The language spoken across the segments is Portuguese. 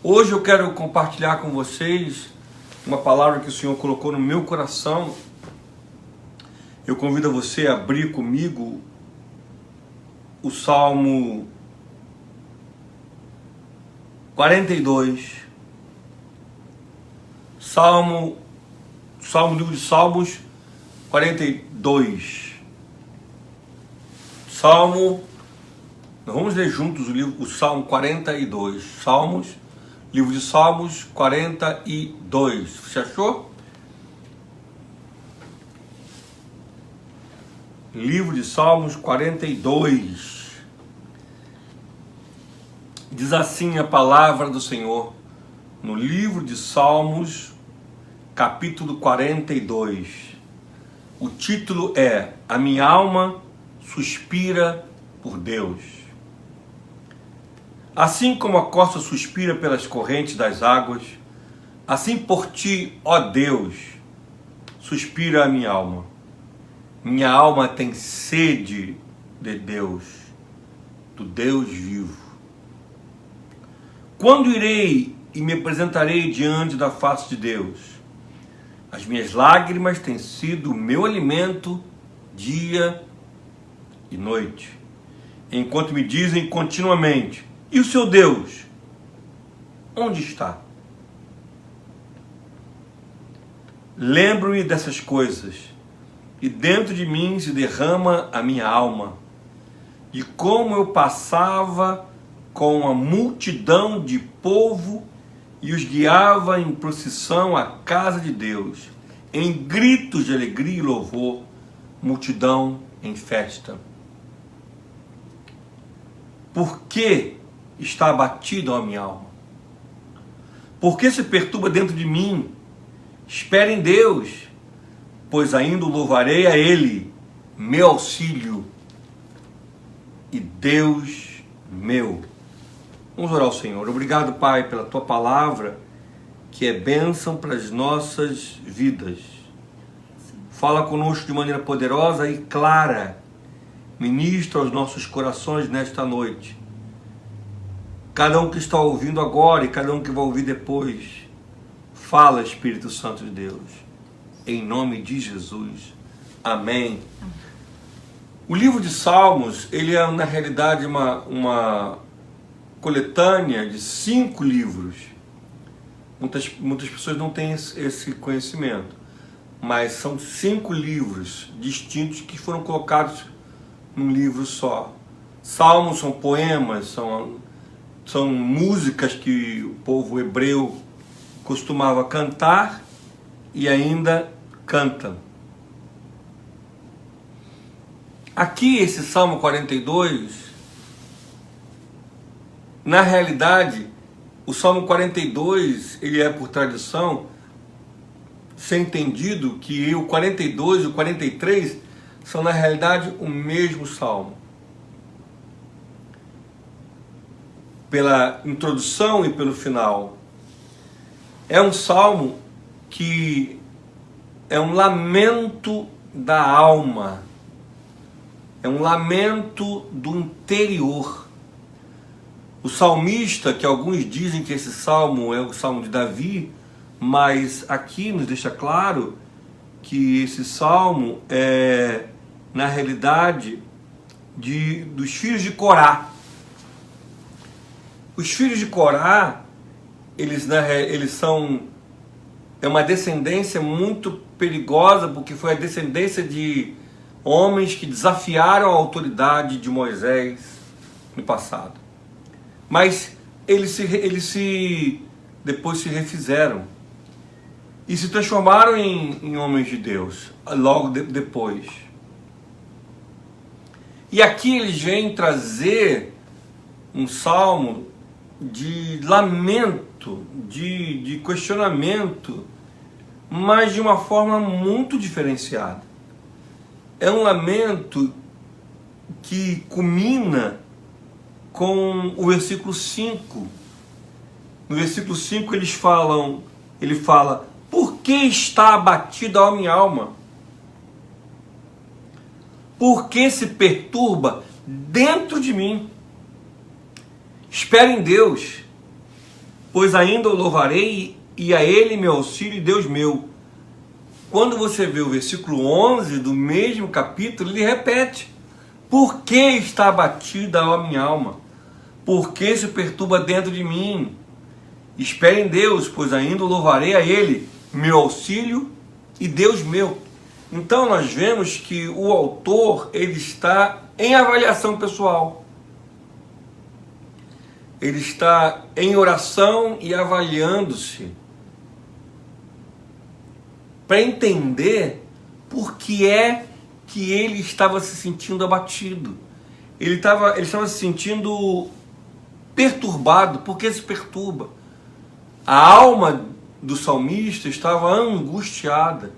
Hoje eu quero compartilhar com vocês uma palavra que o Senhor colocou no meu coração. Eu convido você a abrir comigo o Salmo 42. Livro de Salmos 42. Nós vamos ler juntos o Salmo 42. Livro de Salmos 42. Você achou? Livro de Salmos 42. Diz assim a palavra do Senhor no livro de Salmos, capítulo 42. O título é: A minha alma suspira por Deus. Assim como a costa suspira pelas correntes das águas, assim por ti, ó Deus, suspira a minha alma. Minha alma tem sede de Deus, do Deus vivo. Quando irei e me apresentarei diante da face de Deus? As minhas lágrimas têm sido o meu alimento dia e noite, enquanto me dizem continuamente: e o seu Deus, onde está? Lembro-me dessas coisas, e dentro de mim se derrama a minha alma, de como eu passava com a multidão de povo e os guiava em procissão à casa de Deus, em gritos de alegria e louvor, multidão em festa. Por que está abatida a minha alma? Por que se perturba dentro de mim? Espere em Deus, pois ainda o louvarei a Ele, meu auxílio e Deus meu. Vamos orar ao Senhor. Obrigado, Pai, pela Tua palavra, que é bênção para as nossas vidas. Fala conosco de maneira poderosa e clara. Ministra aos nossos corações nesta noite. Cada um que está ouvindo agora e cada um que vai ouvir depois, fala, Espírito Santo de Deus. Em nome de Jesus. Amém. O livro de Salmos, ele é na realidade uma coletânea de 5 livros. Muitas pessoas não têm esse conhecimento, mas são 5 livros distintos que foram colocados num livro só. Salmos são poemas, são músicas que o povo hebreu costumava cantar e ainda canta. Aqui esse Salmo 42, na realidade, o Salmo 42, ele é por tradição, ser entendido que o 42 e o 43 são na realidade o mesmo Salmo. Pela introdução e pelo final. É um Salmo que é um lamento da alma, é um lamento do interior. O salmista, que alguns dizem que esse salmo é o salmo de Davi, mas aqui nos deixa claro que esse salmo é, na realidade, dos filhos de Corá. Os filhos de Corá, eles são uma descendência muito perigosa, porque foi a descendência de homens que desafiaram a autoridade de Moisés no passado. Mas eles depois se refizeram e se transformaram em homens de Deus logo depois. E aqui eles vêm trazer um salmo de lamento, de questionamento, mas de uma forma muito diferenciada. É um lamento que culmina com o versículo 5. No versículo 5 ele fala: por que está abatida a minha alma? Por que se perturba dentro de mim? Espere em Deus, pois ainda o louvarei e a ele meu auxílio, Deus meu. Quando você vê o versículo 11 do mesmo capítulo, ele repete: por que está abatida a minha alma? Por que se perturba dentro de mim? Espere em Deus, pois ainda o louvarei a ele, meu auxílio e Deus meu. Então nós vemos que o autor, ele está em avaliação pessoal. Ele está em oração e avaliando-se para entender por que é que ele estava se sentindo abatido. Ele estava se sentindo perturbado. Por que se perturba? A alma do salmista estava angustiada,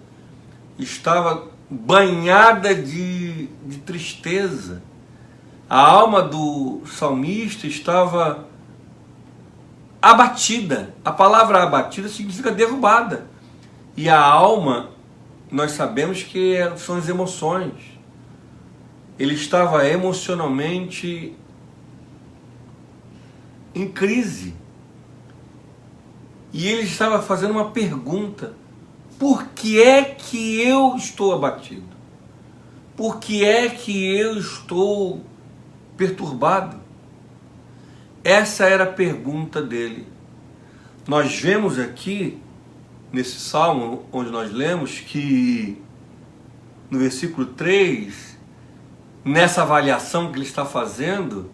estava banhada de tristeza. A alma do salmista estava abatida. A palavra abatida significa derrubada. E a alma, nós sabemos que são as emoções. Ele estava emocionalmente em crise. E ele estava fazendo uma pergunta: por que é que eu estou abatido? Por que é que eu estou perturbado? Essa era a pergunta dele. Nós vemos aqui, nesse salmo onde nós lemos, que no versículo 3, nessa avaliação que ele está fazendo,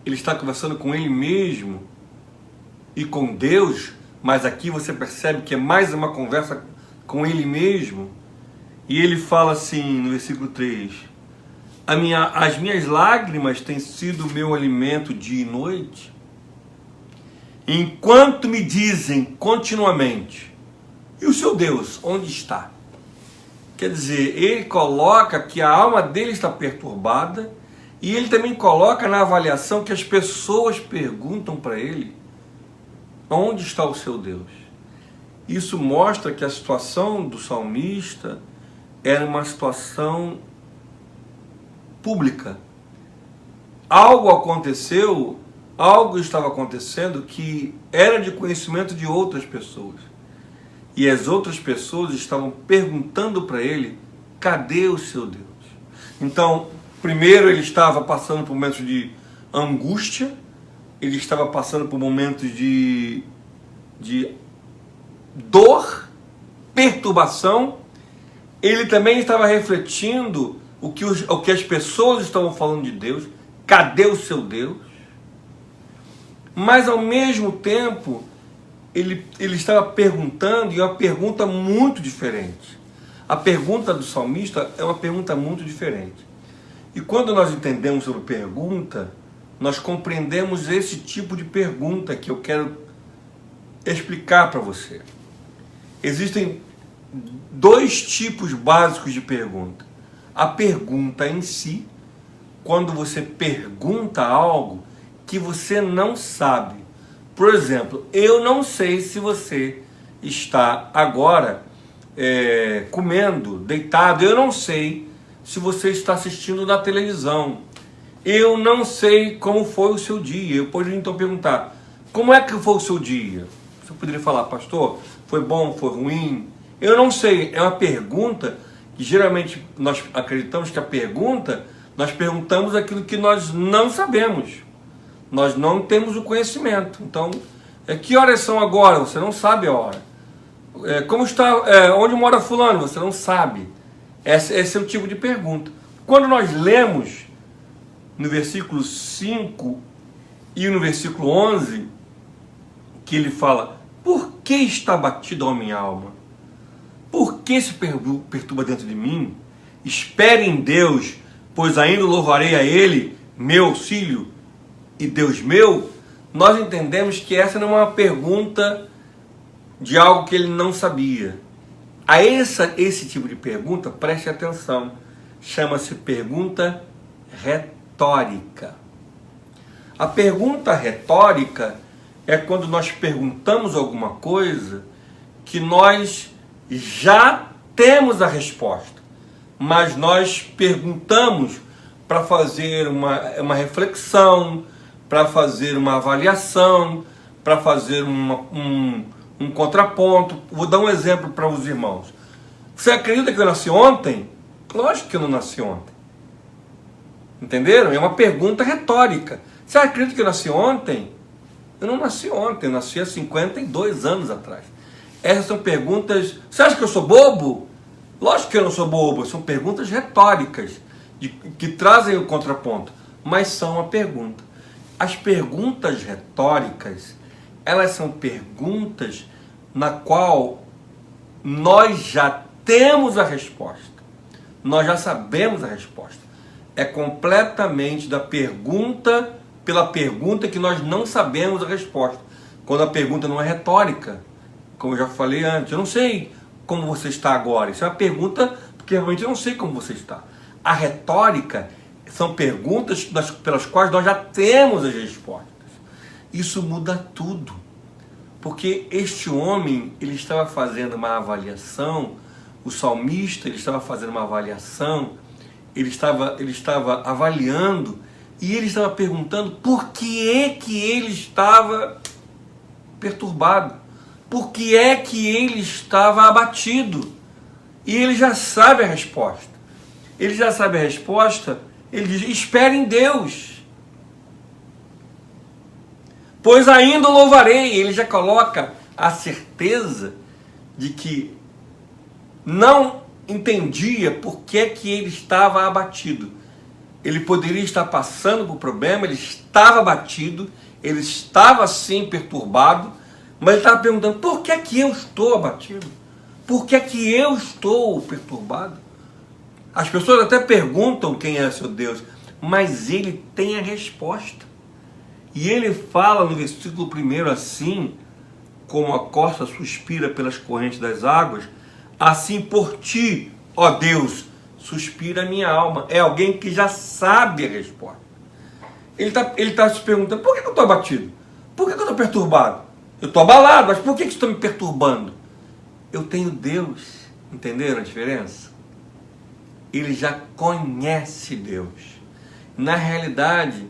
ele está conversando com ele mesmo e com Deus, mas aqui você percebe que é mais uma conversa com ele mesmo. E ele fala assim no versículo 3: as minhas lágrimas têm sido o meu alimento dia e noite, enquanto me dizem continuamente: e o seu Deus, onde está? Quer dizer, ele coloca que a alma dele está perturbada, e ele também coloca na avaliação que as pessoas perguntam para ele: onde está o seu Deus? Isso mostra que a situação do salmista era uma situação pública. Algo aconteceu, algo estava acontecendo que era de conhecimento de outras pessoas. E as outras pessoas estavam perguntando para ele: cadê o seu Deus? Então, primeiro ele estava passando por momentos de angústia, ele estava passando por momentos de dor, perturbação. Ele também estava refletindo o que as pessoas estavam falando de Deus: cadê o seu Deus? Mas ao mesmo tempo ele estava perguntando, e é uma pergunta muito diferente. A pergunta do salmista é uma pergunta muito diferente. E quando nós entendemos sobre pergunta, nós compreendemos esse tipo de pergunta que eu quero explicar para você. Existem dois tipos básicos de pergunta. A pergunta em si, quando você pergunta algo que você não sabe. Por exemplo, eu não sei se você está agora comendo, deitado. Eu não sei se você está assistindo na televisão. Eu não sei como foi o seu dia. Eu poderia então perguntar: como é que foi o seu dia? Você poderia falar: pastor, foi bom, foi ruim? Eu não sei. É uma pergunta que geralmente nós acreditamos que a pergunta, nós perguntamos aquilo que nós não sabemos. Nós não temos o conhecimento. Então, que horas são agora? Você não sabe a hora. Como está? Onde mora fulano? Você não sabe. Esse é o tipo de pergunta. Quando nós lemos no versículo 5 e no versículo 11, que ele fala: por que está batida a minha alma? Por que se perturba dentro de mim? Espere em Deus, pois ainda louvarei a ele, meu auxílio e Deus meu. Nós entendemos que essa não é uma pergunta de algo que ele não sabia. A esse tipo de pergunta, preste atenção, chama-se pergunta retórica. A pergunta retórica é quando nós perguntamos alguma coisa que nós já temos a resposta, mas nós perguntamos para fazer uma reflexão, para fazer uma avaliação, para fazer um contraponto. Vou dar um exemplo para os irmãos. Você acredita que eu nasci ontem? Lógico que eu não nasci ontem. Entenderam? É uma pergunta retórica. Você acredita que eu nasci ontem? Eu não nasci ontem, eu nasci há 52 anos atrás. Essas são perguntas... Você acha que eu sou bobo? Lógico que eu não sou bobo, são perguntas retóricas, que trazem o contraponto, mas são uma pergunta. As perguntas retóricas, elas são perguntas na qual nós já temos a resposta. Nós já sabemos a resposta. É completamente da pergunta pela pergunta que nós não sabemos a resposta. Quando a pergunta não é retórica, como eu já falei antes, eu não sei como você está agora. Isso é uma pergunta porque realmente eu não sei como você está. A retórica são perguntas pelas quais nós já temos as respostas. Isso muda tudo. Porque este homem, ele estava fazendo uma avaliação, o salmista, ele estava fazendo uma avaliação, ele estava avaliando e ele estava perguntando por que é que ele estava perturbado, por que é que ele estava abatido. E ele já sabe a resposta. Ele já sabe a resposta, ele diz, espere em Deus, pois ainda o louvarei. Ele já coloca a certeza de que não entendia por que ele estava abatido. Ele poderia estar passando por problema, ele estava abatido, ele estava sim perturbado, mas ele estava perguntando, por que eu estou abatido? Por que eu estou perturbado? As pessoas até perguntam quem é seu Deus, mas ele tem a resposta. E ele fala no versículo 1 assim, como a corça suspira pelas correntes das águas, assim por ti, ó Deus, suspira a minha alma. É alguém que já sabe a resposta. Ele está se perguntando, por que eu estou abatido? Por que eu estou perturbado? Eu estou abalado, mas por que isso está me perturbando? Eu tenho Deus. Entenderam a diferença? Ele já conhece Deus. Na realidade,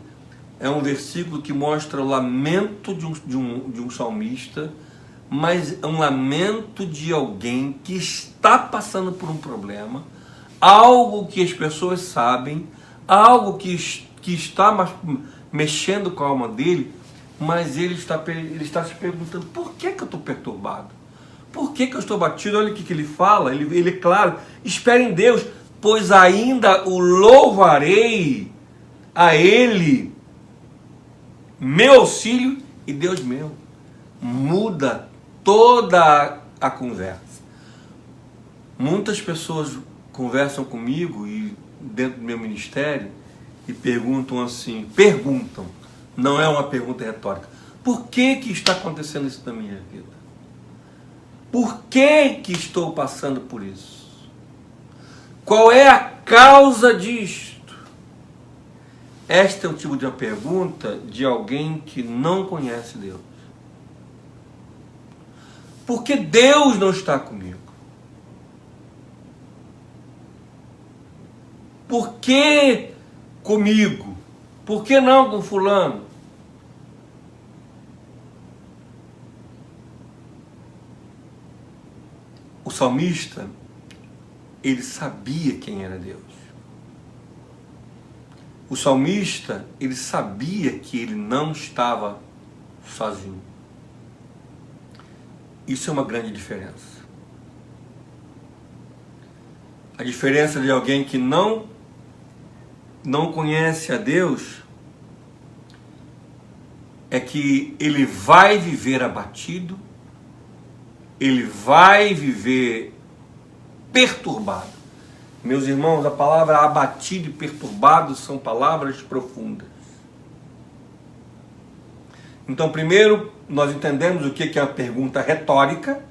é um versículo que mostra o lamento de um salmista, mas é um lamento de alguém que está passando por um problema, algo que as pessoas sabem, algo que está mexendo com a alma dele, mas ele está se perguntando, por que eu estou perturbado? Por que eu estou batido? Olha o que ele fala, ele claro, espere em Deus, pois ainda o louvarei a Ele, meu auxílio e Deus meu. Muda toda a conversa. Muitas pessoas conversam comigo e dentro do meu ministério e perguntam assim, não é uma pergunta retórica, por que está acontecendo isso na minha vida? Por que estou passando por isso? Qual é a causa disto? Este é o tipo de uma pergunta de alguém que não conhece Deus. Por que Deus não está comigo? Por que comigo? Por que não com fulano? O salmista, ele sabia quem era Deus. O salmista, ele sabia que ele não estava sozinho. Isso é uma grande diferença. A diferença de alguém que não conhece a Deus é que ele vai viver abatido, ele vai viver perturbado. Meus irmãos, a palavra abatido e perturbado são palavras profundas. Então, primeiro, nós entendemos o que é uma pergunta retórica,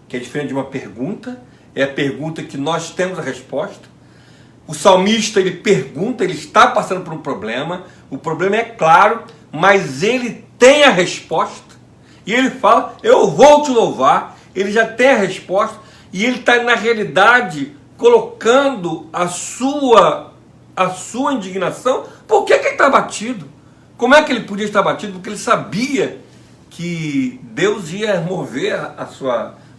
que é diferente de uma pergunta, é a pergunta que nós temos a resposta. O salmista, ele pergunta, ele está passando por um problema, o problema é claro, mas ele tem a resposta, e ele fala, eu vou te louvar, ele já tem a resposta, e ele está na realidade colocando a sua indignação. Por que ele está abatido? Como é que ele podia estar abatido? Porque ele sabia que Deus ia mover a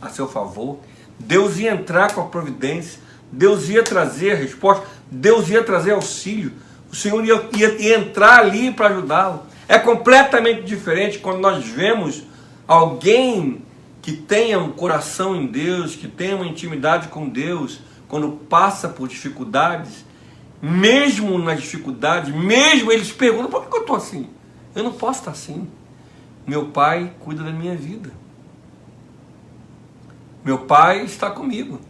seu favor, Deus ia entrar com a providência, Deus ia trazer a resposta, Deus ia trazer auxílio, o Senhor ia entrar ali para ajudá-lo. É completamente diferente quando nós vemos alguém que tenha um coração em Deus, que tenha uma intimidade com Deus, quando passa por dificuldades, mesmo na dificuldade, mesmo eles perguntam: por que eu estou assim? Eu não posso estar assim. Meu Pai cuida da minha vida. Meu Pai está comigo.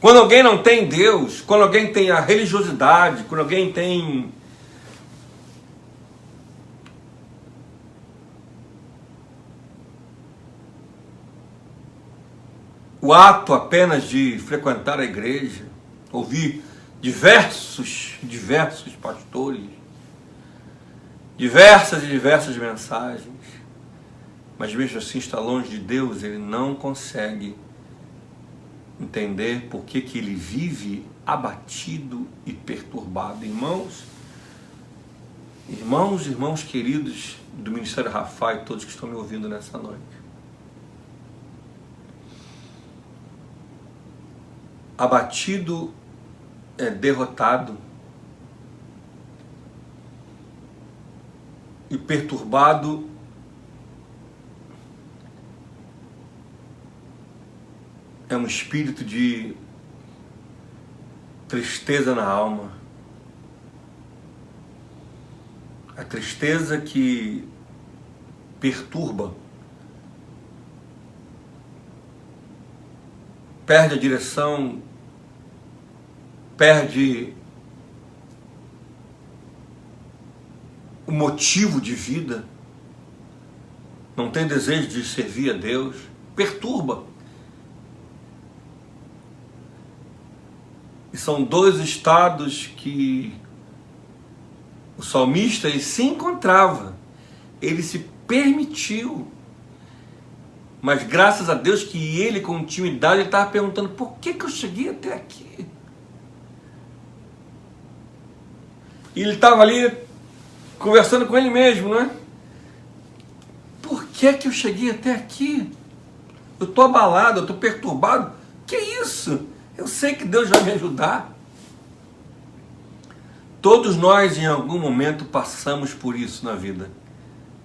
Quando alguém não tem Deus, quando alguém tem a religiosidade, quando alguém tem o ato apenas de frequentar a igreja, ouvir diversos pastores, diversas mensagens, mas mesmo assim está longe de Deus, ele não consegue entender por que ele vive abatido e perturbado. Irmãos queridos do Ministério Rafa e todos que estão me ouvindo nessa noite, abatido é derrotado e perturbado é um espírito de tristeza na alma. A tristeza que perturba, perde a direção, perde o motivo de vida, não tem desejo de servir a Deus, perturba. E são dois estados que o salmista ele se encontrava, ele se permitiu, mas graças a Deus que ele com intimidade ele estava perguntando: por que eu cheguei até aqui? E ele estava ali conversando com ele mesmo, né? Por que eu cheguei até aqui? Eu estou abalado, eu estou perturbado. Que isso? Eu sei que Deus vai me ajudar. Todos nós em algum momento passamos por isso na vida.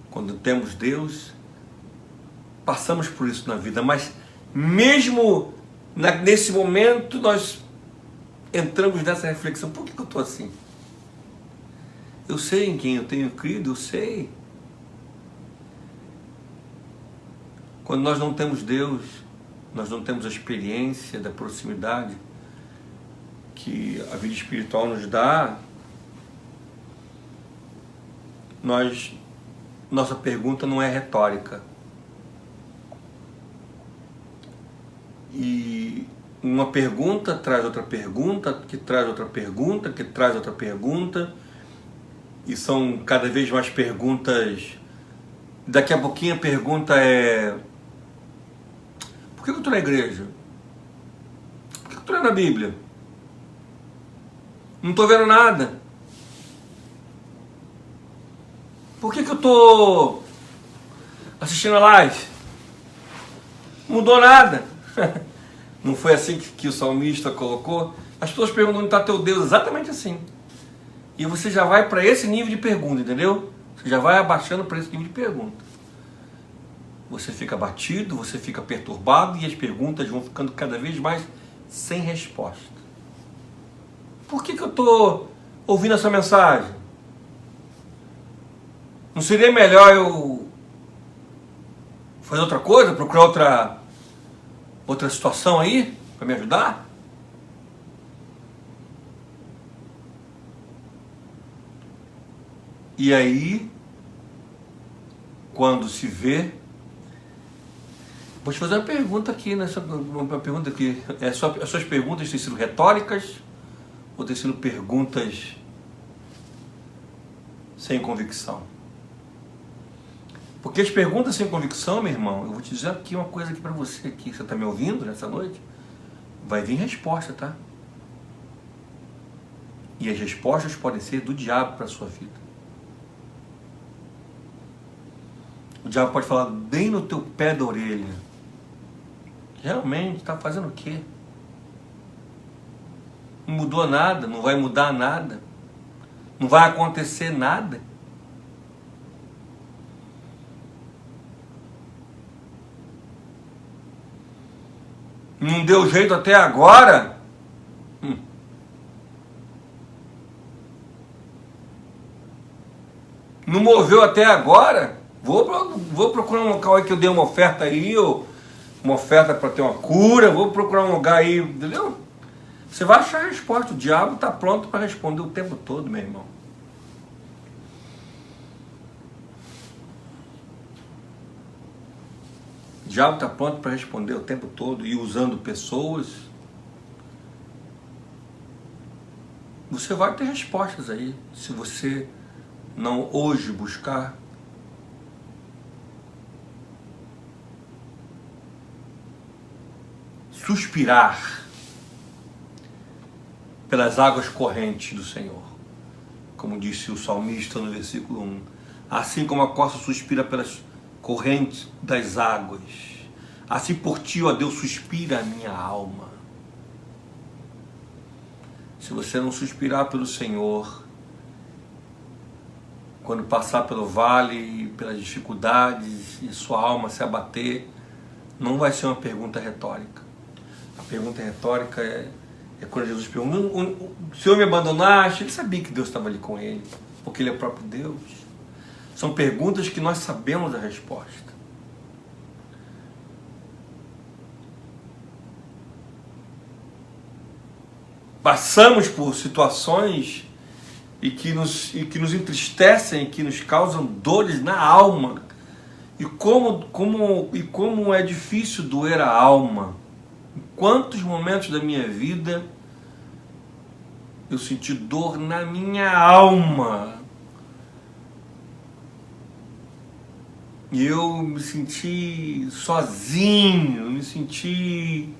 Quando temos Deus, passamos por isso na vida. Mas mesmo nesse momento nós entramos nessa reflexão: por que eu estou assim? Eu sei em quem eu tenho crido, eu sei. Quando nós não temos Deus, nós não temos a experiência da proximidade que a vida espiritual nos dá, nossa pergunta não é retórica. E uma pergunta traz outra pergunta, que traz outra pergunta, que traz outra pergunta, e são cada vez mais perguntas. Daqui a pouquinho a pergunta é: por que eu estou na igreja? Por que eu estou lendo a Bíblia? Não estou vendo nada. Por que eu estou assistindo a live? Não mudou nada. Não foi assim que o salmista colocou? As pessoas perguntam: onde está teu Deus? Exatamente assim. E você já vai para esse nível de pergunta, entendeu? Você já vai abaixando para esse nível de pergunta. Você fica abatido, você fica perturbado e as perguntas vão ficando cada vez mais sem resposta. Por que eu estou ouvindo essa mensagem? Não seria melhor eu fazer outra coisa, procurar outra situação aí para me ajudar? E aí, quando se vê, vou te fazer uma pergunta aqui, né? Uma pergunta aqui. As suas perguntas têm sido retóricas ou têm sido perguntas sem convicção? Porque as perguntas sem convicção, meu irmão, eu vou te dizer aqui uma coisa aqui para você aqui. Você está me ouvindo nessa noite? Vai vir resposta, tá? E as respostas podem ser do diabo para a sua vida. O diabo pode falar bem no teu pé da orelha. Realmente, está fazendo o quê? Não mudou nada, não vai mudar nada. Não vai acontecer nada. Não deu jeito até agora? Não moveu até agora? Vou procurar um local aí que eu dei uma oferta aí, ou uma oferta para ter uma cura, vou procurar um lugar aí, entendeu? Você vai achar a resposta. O diabo está pronto para responder o tempo todo, meu irmão. O diabo está pronto para responder o tempo todo e usando pessoas. Você vai ter respostas aí, se você não hoje buscar. Suspirar pelas águas correntes do Senhor, como disse o salmista no versículo 1. Assim como a corça suspira pelas correntes das águas, assim por ti, ó Deus, suspira a minha alma. Se você não suspirar pelo Senhor, quando passar pelo vale, pelas dificuldades, e sua alma se abater, não vai ser uma pergunta retórica. A pergunta retórica é quando Jesus pergunta: o Senhor me abandonaste? Ele sabia que Deus estava ali com ele, porque ele é o próprio Deus. São perguntas que nós sabemos a resposta. Passamos por situações e que nos entristecem, que nos causam dores na alma. E como é difícil doer a alma. Em quantos momentos da minha vida eu senti dor na minha alma. E eu me senti sozinho, eu me senti...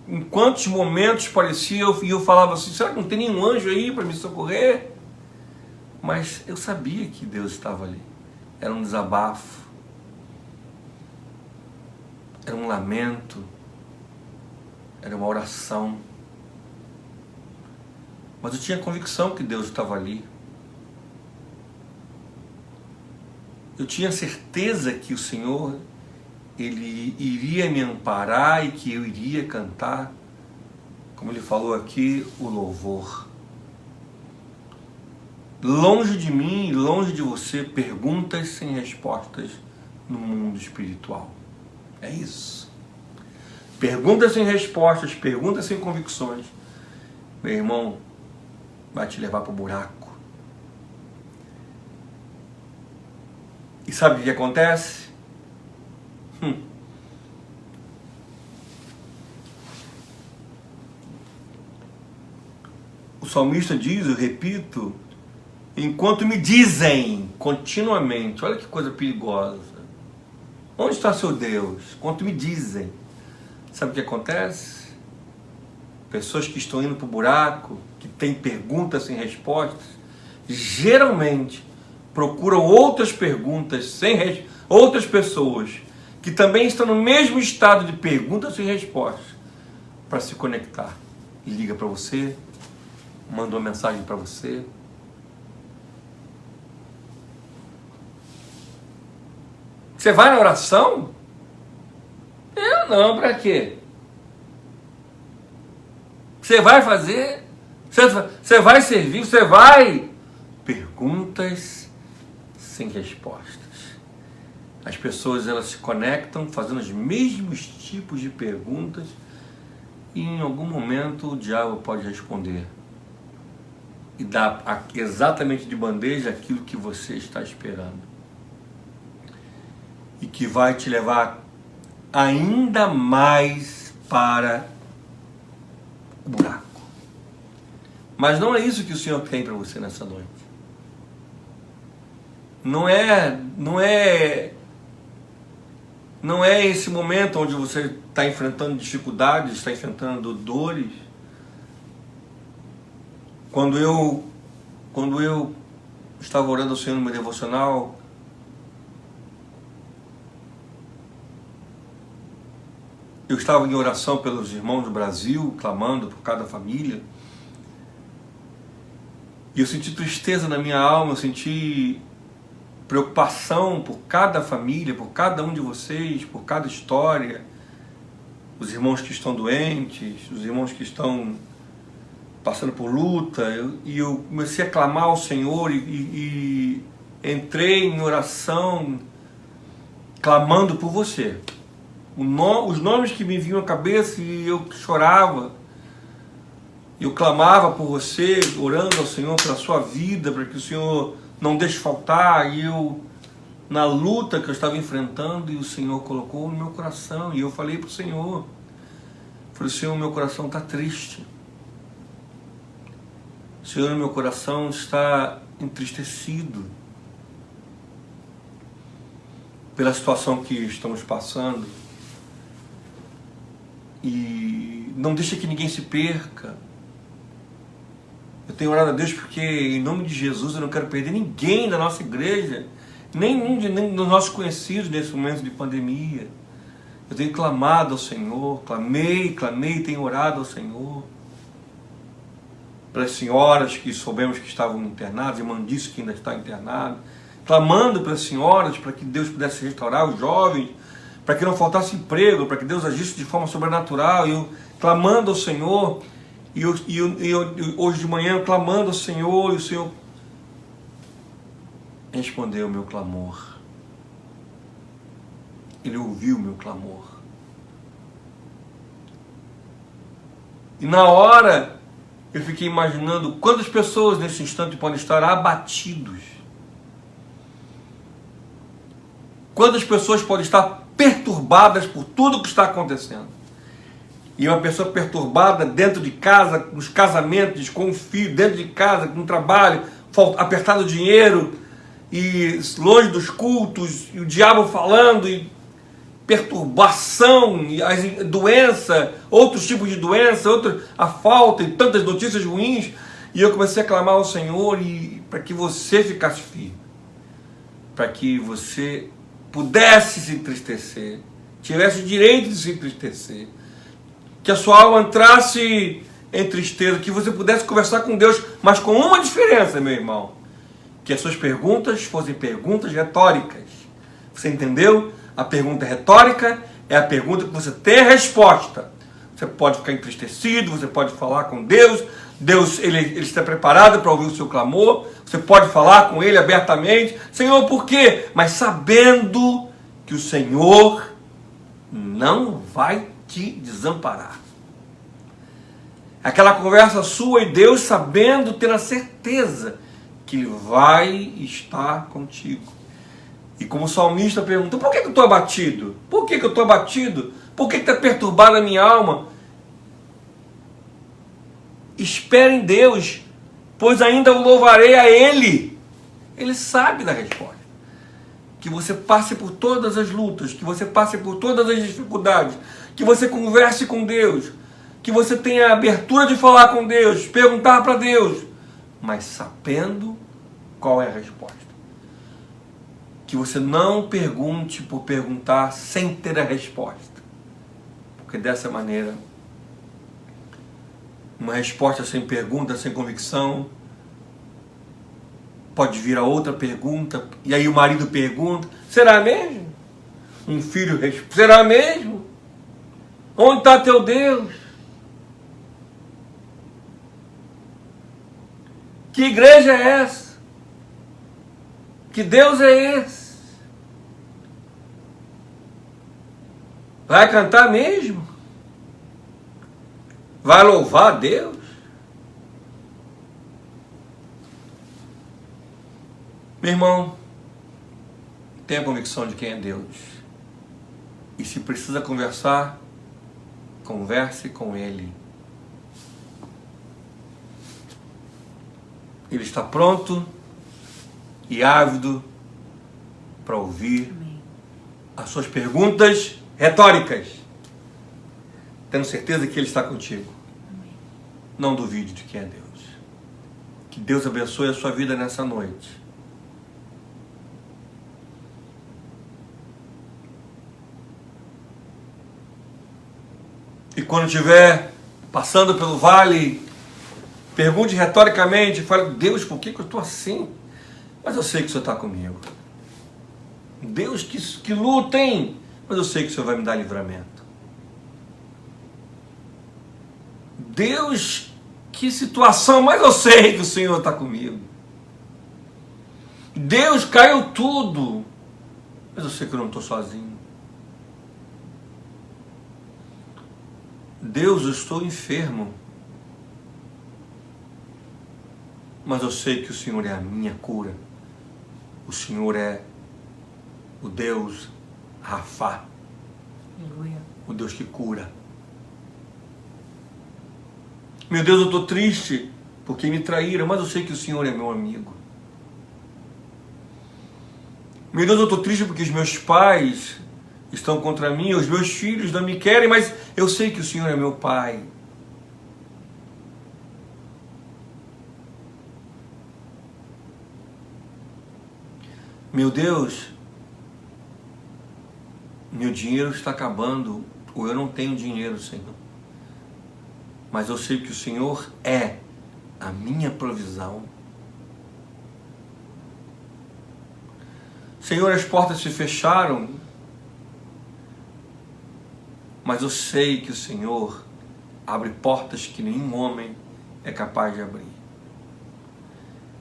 Em quantos momentos parecia, e eu falava assim: será que não tem nenhum anjo aí para me socorrer? Mas eu sabia que Deus estava ali. Era um desabafo, era um lamento, era uma oração. Mas eu tinha convicção que Deus estava ali. Eu tinha certeza que o Senhor, Ele iria me amparar e que eu iria cantar, como Ele falou aqui, o louvor. Longe de mim e longe de você, perguntas sem respostas no mundo espiritual. É isso. Perguntas sem respostas, perguntas sem convicções, meu irmão, vai te levar para o buraco. E sabe o que acontece? O salmista diz, eu repito, enquanto me dizem continuamente, olha que coisa perigosa, onde está seu Deus? Enquanto me dizem, sabe o que acontece? Pessoas que estão indo para o buraco, que têm perguntas sem respostas, geralmente procuram outras perguntas outras pessoas que também estão no mesmo estado de perguntas sem respostas para se conectar. E liga para você, manda uma mensagem para você. Você vai na oração? Eu não, para quê? Você vai fazer? Você vai servir? Você vai? Perguntas sem respostas. As pessoas, elas se conectam fazendo os mesmos tipos de perguntas e em algum momento o diabo pode responder e dar exatamente de bandeja aquilo que você está esperando e que vai te levar ainda mais para o buraco. Mas não é isso que o Senhor tem para você nessa noite. Não é esse momento onde você está enfrentando dificuldades, está enfrentando dores. Quando eu estava orando ao Senhor no meu devocional. Eu estava em oração pelos irmãos do Brasil, clamando por cada família. E eu senti tristeza na minha alma, eu senti preocupação por cada família, por cada um de vocês, por cada história. Os irmãos que estão doentes, os irmãos que estão passando por luta. E eu comecei a clamar ao Senhor e entrei em oração, clamando por você. Os nomes que me vinham à cabeça, e eu chorava, eu clamava por você, orando ao Senhor pela sua vida, para que o Senhor não deixe faltar. E eu, na luta que eu estava enfrentando, e o Senhor colocou no meu coração, e eu falei para o Senhor, Senhor, meu coração está triste, Senhor, meu coração está entristecido pela situação que estamos passando. E não deixa que ninguém se perca. Eu tenho orado a Deus porque, em nome de Jesus, eu não quero perder ninguém da nossa igreja, nem dos nossos conhecidos nesse momento de pandemia. Eu tenho clamado ao Senhor, clamei, tenho orado ao Senhor. Pelas senhoras que soubemos que estavam internadas, a irmã disse que ainda está internada, clamando pelas senhoras para que Deus pudesse restaurar os jovens, para que não faltasse emprego, para que Deus agisse de forma sobrenatural. E eu clamando ao Senhor, e hoje de manhã clamando ao Senhor, e o Senhor respondeu o meu clamor. Ele ouviu o meu clamor. E na hora eu fiquei imaginando quantas pessoas nesse instante podem estar abatidos. Quantas pessoas podem estar perturbadas por tudo que está acontecendo. E uma pessoa perturbada dentro de casa, nos casamentos, com o filho, dentro de casa, no trabalho, apertado dinheiro, e longe dos cultos, e o diabo falando, e perturbação, e as doença, outros tipos de doença, a falta e tantas notícias ruins. E eu comecei a clamar ao Senhor para que você ficasse firme, para que você pudesse se entristecer, tivesse o direito de se entristecer, que a sua alma entrasse em tristeza, que você pudesse conversar com Deus, mas com uma diferença, meu irmão, que as suas perguntas fossem perguntas retóricas. Você entendeu? A pergunta retórica é a pergunta que você tem a resposta. Você pode ficar entristecido, você pode falar com Deus, ele está preparado para ouvir o seu clamor, você pode falar com Ele abertamente, Senhor, por quê? Mas sabendo que o Senhor não vai te desamparar. Aquela conversa sua e Deus, sabendo, tendo a certeza que Ele vai estar contigo. E como o salmista pergunta, por que eu estou abatido? Por que eu estou abatido? Por que está perturbada a minha alma? Espere em Deus, pois ainda o louvarei a Ele. Ele sabe da resposta. Que você passe por todas as lutas, que você passe por todas as dificuldades, que você converse com Deus, que você tenha a abertura de falar com Deus, perguntar para Deus, mas sabendo qual é a resposta. Que você não pergunte por perguntar sem ter a resposta. Porque dessa maneira, uma resposta sem pergunta, sem convicção, pode vir a outra pergunta, e aí o marido pergunta, será mesmo? Um filho responde, será mesmo? Onde está teu Deus? Que igreja é essa? Que Deus é esse? Vai cantar mesmo? Vai louvar a Deus? Meu irmão, tenha convicção de quem é Deus. E se precisa conversar, converse com Ele. Ele está pronto e ávido para ouvir as suas perguntas retóricas, tendo certeza que Ele está contigo. Não duvide de quem é Deus. Que Deus abençoe a sua vida nessa noite. E quando estiver passando pelo vale, pergunte retoricamente, fale: Deus, por que eu estou assim? Mas eu sei que o Senhor está comigo. Deus, que luta, hein? Mas eu sei que o Senhor vai me dar livramento. Deus, que situação, mas eu sei que o Senhor está comigo. Deus, caiu tudo, mas eu sei que eu não estou sozinho. Deus, eu estou enfermo, mas eu sei que o Senhor é a minha cura. O Senhor é o Deus Rafá, o Deus que cura. Meu Deus, eu estou triste porque me traíram, mas eu sei que o Senhor é meu amigo. Meu Deus, eu estou triste porque os meus pais estão contra mim, os meus filhos não me querem, mas eu sei que o Senhor é meu Pai. Meu Deus, meu dinheiro está acabando, ou eu não tenho dinheiro, Senhor. Mas eu sei que o Senhor é a minha provisão. Senhor, as portas se fecharam, mas eu sei que o Senhor abre portas que nenhum homem é capaz de abrir.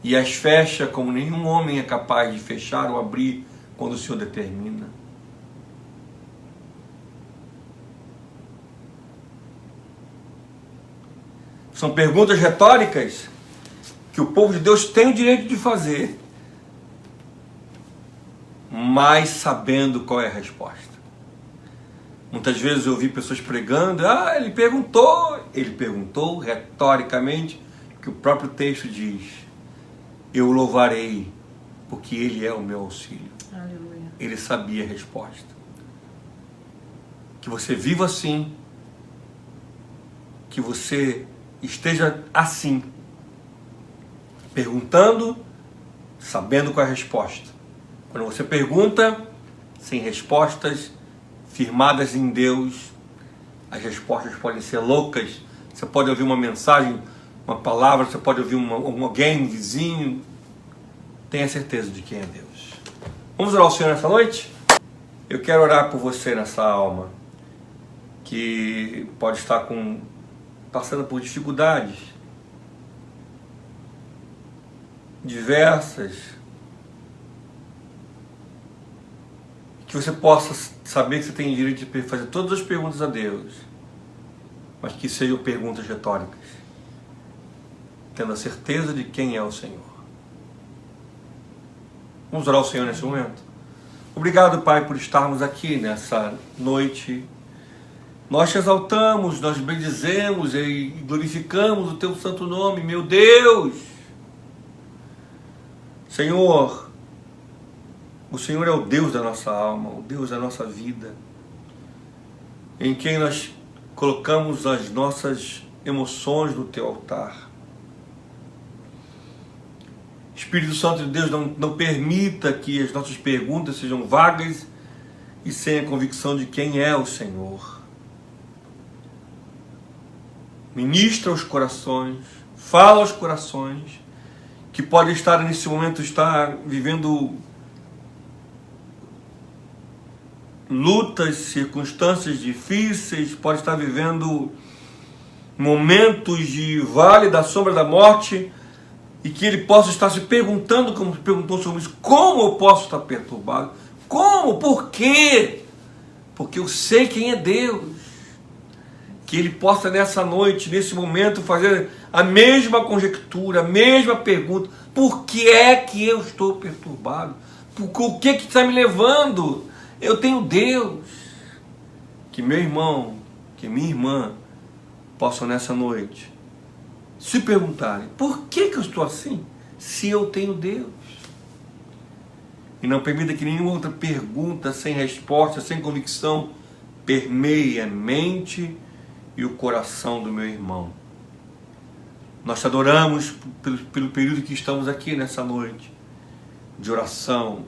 E as fecha como nenhum homem é capaz de fechar ou abrir quando o Senhor determina. São perguntas retóricas que o povo de Deus tem o direito de fazer, mas sabendo qual é a resposta. Muitas vezes eu ouvi pessoas pregando: ele perguntou retoricamente, que o próprio texto diz: eu o louvarei, porque ele é o meu auxílio. Aleluia. Ele sabia a resposta. Que você viva assim, que você esteja assim, perguntando, sabendo qual é a resposta. Quando você pergunta, sem respostas, firmadas em Deus, as respostas podem ser loucas. Você pode ouvir uma mensagem, uma palavra, você pode ouvir alguém, um vizinho. Tenha certeza de quem é Deus. Vamos orar ao Senhor nessa noite? Eu quero orar por você nessa alma que pode estar passando por dificuldades diversas, que você possa saber que você tem direito de fazer todas as perguntas a Deus, mas que sejam perguntas retóricas, tendo a certeza de quem é o Senhor. Vamos orar ao Senhor nesse momento? Obrigado, Pai, por estarmos aqui nessa noite. Nós te exaltamos, nós bendizemos e glorificamos o teu santo nome, meu Deus. Senhor, o Senhor é o Deus da nossa alma, o Deus da nossa vida, em quem nós colocamos as nossas emoções no teu altar. Espírito Santo de Deus, não permita que as nossas perguntas sejam vagas e sem a convicção de quem é o Senhor. Ministra os corações, fala aos corações, que podem estar nesse momento, vivendo lutas, circunstâncias difíceis, pode estar vivendo momentos de vale da sombra da morte, e que ele possa estar se perguntando, como se perguntou sobre isso: como eu posso estar perturbado? Como? Por quê? Porque eu sei quem é Deus. Que ele possa nessa noite, nesse momento, fazer a mesma conjectura, a mesma pergunta: por que é que eu estou perturbado? O que está me levando? Eu tenho Deus. Que meu irmão, que minha irmã possam nessa noite se perguntarem: por que eu estou assim, se eu tenho Deus? E não permita que nenhuma outra pergunta sem resposta, sem convicção, permeie a mente e o coração do meu irmão. Nós te adoramos pelo período que estamos aqui nessa noite de oração.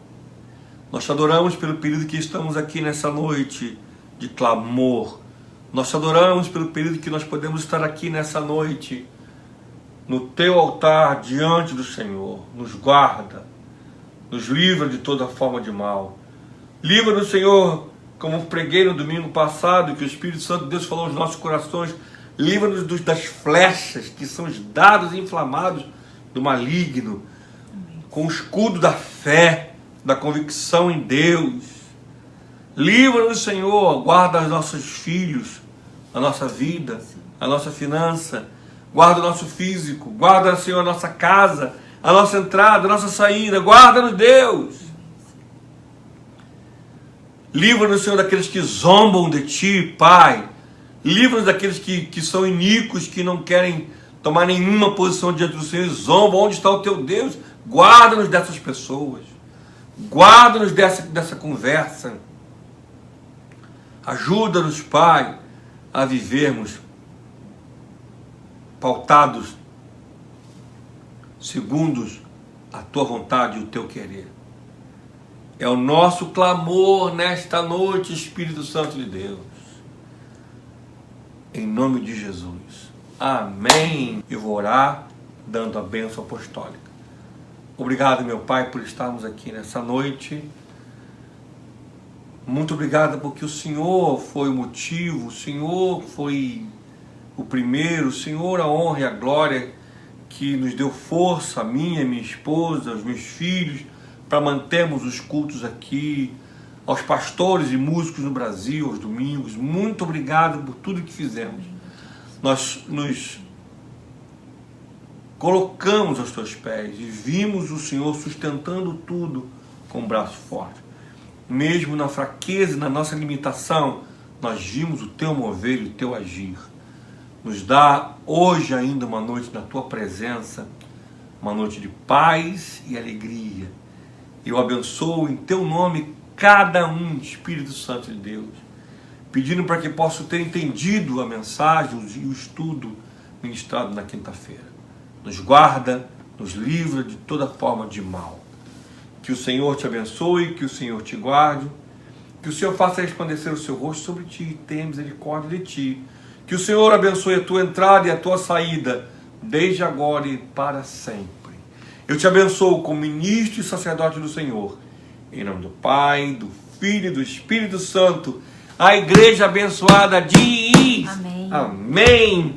Nós te adoramos pelo período que estamos aqui nessa noite de clamor. Nós te adoramos pelo período que nós podemos estar aqui nessa noite, no teu altar, diante do Senhor. Nos guarda, nos livra de toda forma de mal. Livra-nos, Senhor, como preguei no domingo passado, que o Espírito Santo de Deus falou aos nossos corações. Livra-nos das flechas, que são os dados inflamados do maligno, com o escudo da fé, da convicção em Deus. Livra-nos, Senhor, guarda os nossos filhos, a nossa vida, a nossa finança, guarda o nosso físico, guarda, Senhor, a nossa casa, a nossa entrada, a nossa saída, guarda-nos, Deus. Livra-nos, Senhor, daqueles que zombam de Ti, Pai. Livra-nos daqueles que são iníquos, que não querem tomar nenhuma posição diante do Senhor e zombam. Onde está o Teu Deus? Guarda-nos dessas pessoas. Guarda-nos dessa conversa. Ajuda-nos, Pai, a vivermos pautados segundo a Tua vontade e o Teu querer. É o nosso clamor nesta noite, Espírito Santo de Deus. Em nome de Jesus. Amém. Eu vou orar dando a bênção apostólica. Obrigado, meu Pai, por estarmos aqui nessa noite. Muito obrigado porque o Senhor foi o motivo, o Senhor foi o primeiro, o Senhor a honra e a glória que nos deu força, a minha, a minha esposa, os meus filhos, para mantermos os cultos aqui, aos pastores e músicos no Brasil, aos domingos. Muito obrigado por tudo que fizemos. Nós nos colocamos aos Teus pés e vimos o Senhor sustentando tudo com o braço forte. Mesmo na fraqueza e na nossa limitação, nós vimos o Teu mover e o Teu agir. Nos dá hoje ainda uma noite na Tua presença, uma noite de paz e alegria. Eu abençoo em Teu nome cada um, Espírito Santo de Deus, pedindo para que possa ter entendido a mensagem e o estudo ministrado na quinta-feira. Nos guarda, nos livra de toda forma de mal. Que o Senhor te abençoe, que o Senhor te guarde, que o Senhor faça resplandecer o seu rosto sobre ti e tenha misericórdia de ti. Que o Senhor abençoe a tua entrada e a tua saída, desde agora e para sempre. Eu te abençoo como ministro e sacerdote do Senhor. Em nome do Pai, do Filho e do Espírito Santo. A igreja abençoada diz: Amém. Amém.